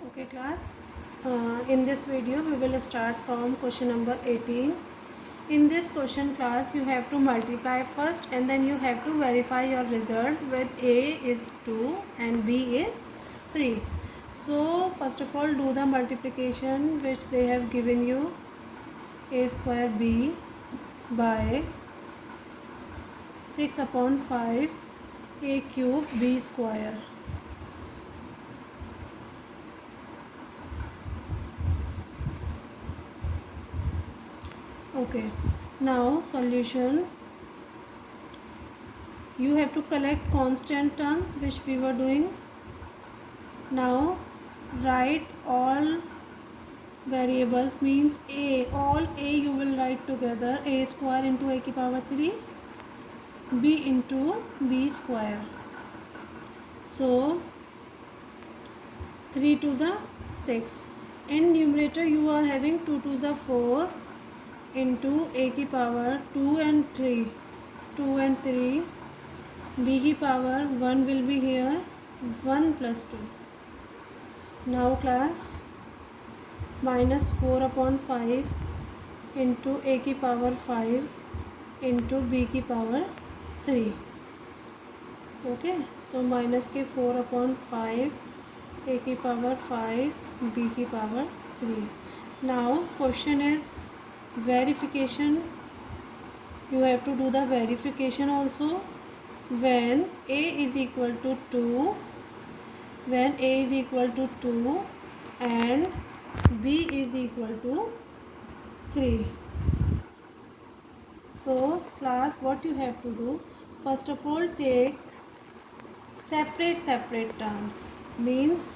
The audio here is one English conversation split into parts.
Okay class, in this video we will start from question number 18. In this question class you have to multiply first and then you have to verify your result with A is 2 and B is 3. So first of all do the multiplication which they have given you, A square B by 6 upon 5 A cube B square. Okay, now solution, you have to collect constant term which we were doing. Now write all variables, means A, all A you will write together, A square into A ki power 3, B into B square. So 3 to the 6. In numerator you are having 2 to the 4 into A ki power 2 and 3, 2 and 3, B ki power 1 will be here, 1 plus 2. Now class, minus 4 upon 5 into A ki power 5 into B ki power 3. Okay, so minus के 4 upon 5 A ki power 5 B ki power 3. Now question is verification. You have to do the verification also. When A is equal to 2, when A is equal to 2 and B is equal to 3. So class, what you have to do, first of all take separate terms, means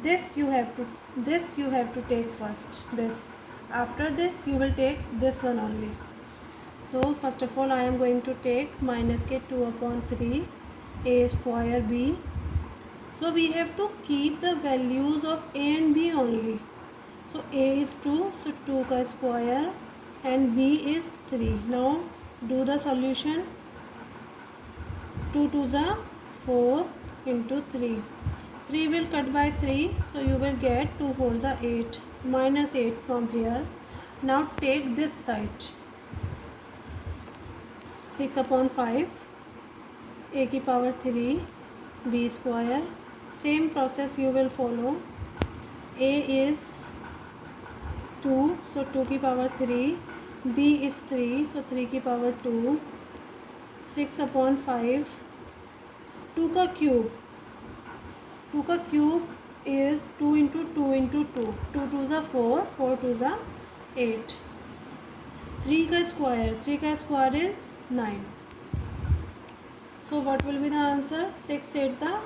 this you have to take first, this, after this you will take this one only. So first of all I am going to take minus के 2 upon 3 A square B. So we have to keep the values of A and B only. So A is 2, so 2 का square and B is 3. Now do the solution. 2 to the 4 into 3. 3 will cut by 3, so you will get 2 4 the 8, minus 8 from here. Now take this side, 6 upon 5 A ki power 3 B square. Same process you will follow. A is 2, so 2 की power 3, B is 3, so 3 की power 2, 6 upon 5, 2 का cube, 2 का cube is 2 into 2 into 2, 2 to the 4, 4 to the 8, 3 का square is 9. So what will be the answer? 6 8 the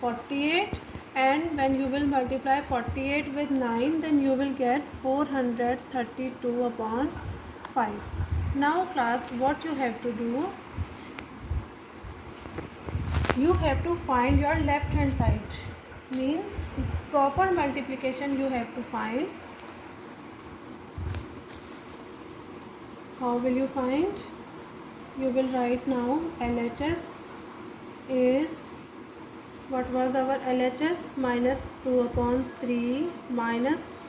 48, and when you will multiply 48 with 9 then you will get 432 upon 5. Now class, what you have to do, you have to find your left hand side, means proper multiplication you have to find. How will you find? You will write now LHS is, what was our LHS? Minus 2 upon 3 minus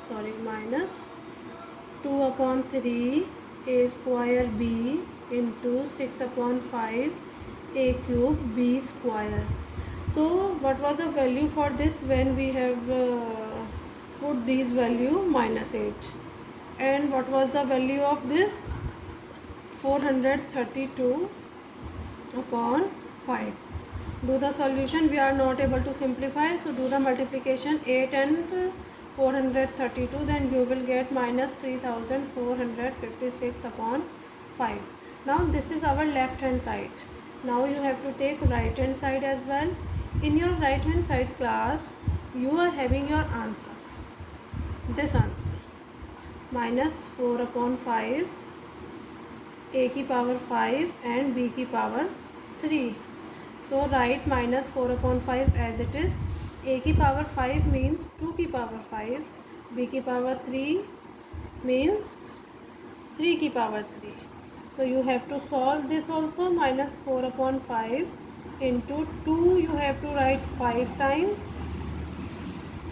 2 upon 3 A square B into 6 upon 5 A cube B square. So what was the value for this when we have put these value? Minus 8. And what was the value of this? 432 upon 5. Do the solution. We are not able to simplify, so do the multiplication. 8 and 432, then you will get minus 3456 upon 5. Now this is our left hand side. Now you have to take right hand side as well. In your right hand side class, you are having your answer, this answer, minus 4 upon 5 A ki power 5 and B ki power 3. So write minus 4 upon 5 as it is. A ki power 5 means 2 ki power 5. B ki power 3 means 3 ki power 3. So you have to solve this also. Minus 4 upon 5 into 2 you have to write 5 times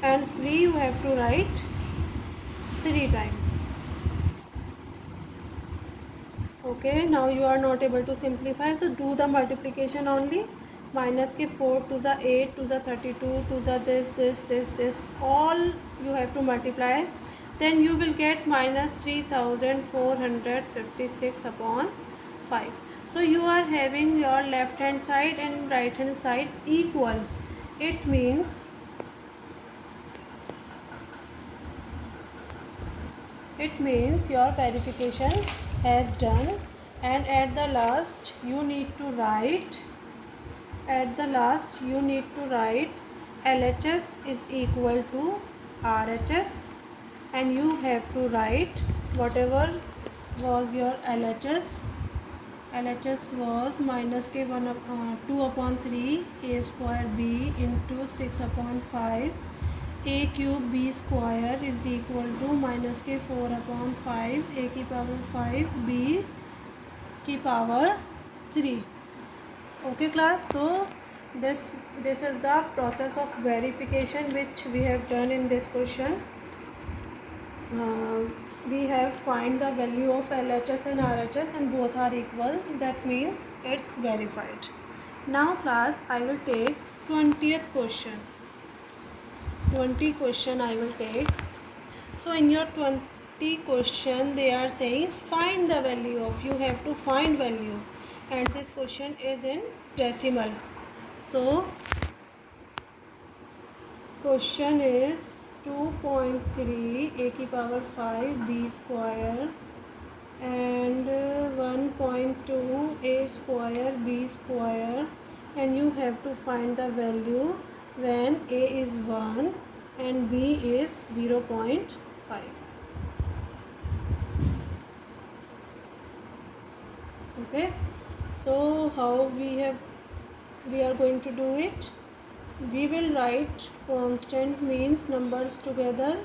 and 3 you have to write 3 times. Okay, now you are not able to simplify, so do the multiplication only. Minus के 4 to the 8 to the 32 to the this all you have to multiply. Then you will get minus 3456 upon 5. So you are having your left hand side and right hand side equal. It means your verification has done, and at the last you need to write LHS is equal to RHS, and you have to write whatever was your LHS. LHS was minus के 2 upon 3 a square b into 6 upon 5 a cube b square is equal to minus के 4 upon 5 a की power 5 b की power 3. Okay class, so this is the process of verification which we have done in this question. We have find the value of LHS and RHS and both are equal. That means it's verified. Now class, I will take 20th question. 20 question I will take. So in your 20 question they are saying find the value of, you have to find value, and this question is in decimal. So question is 2.3 a की power 5 b square and 1.2 a square b square, and you have to find the value when a is 1 and b is 0.5. Okay, so how we are going to do it? We will write constant means numbers together,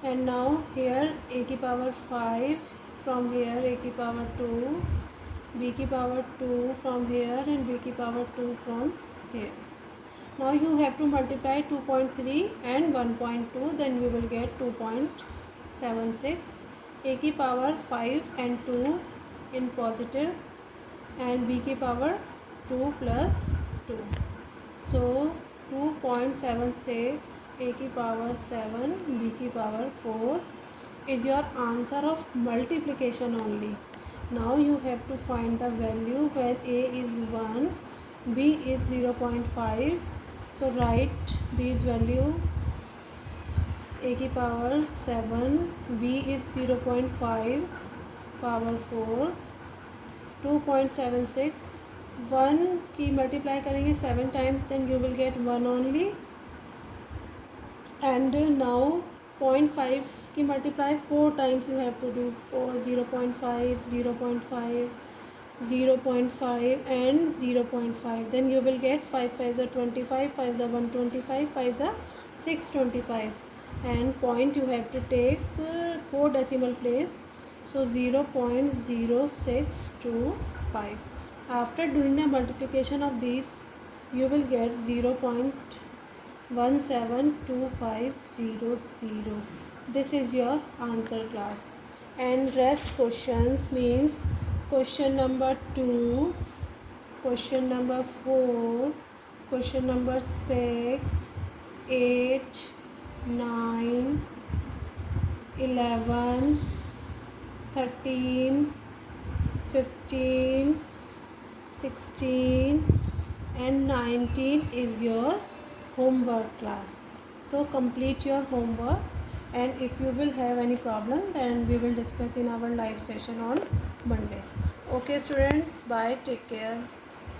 and now here a की power 5 from here, a की power 2, b की power 2 from here and b की power 2 from here. Now you have to multiply 2.3 and 1.2, then you will get 2.76. a की power 5 and 2 in positive and b की power 2 plus 2. So 2.76 a की power 7 b की power 4 is your answer of multiplication only. Now you have to find the value where a is 1, b is 0.5. So write these value. a की power 7, b is 0.5 power 4, 2.76. 1 की multiply करेंगे 7 times, then you will get 1 only. And now 0.5 की multiply 4 times you have to do. 0.5, 0.5, 0.5 and 0.5. Then you will get 5 5s are 25, 5s are 125, 5s are 625. And point you have to take 4 decimal place. So 0.0625. After doing the multiplication of these, you will get 0.172500. This is your answer class. And rest questions means question number 2, question number 4, question number 6, 8, 9, 11, 13, 15, 16 and 19 is your homework class. So complete your homework, and if you will have any problem, then we will discuss in our live session on Monday. Okay students, bye, take care.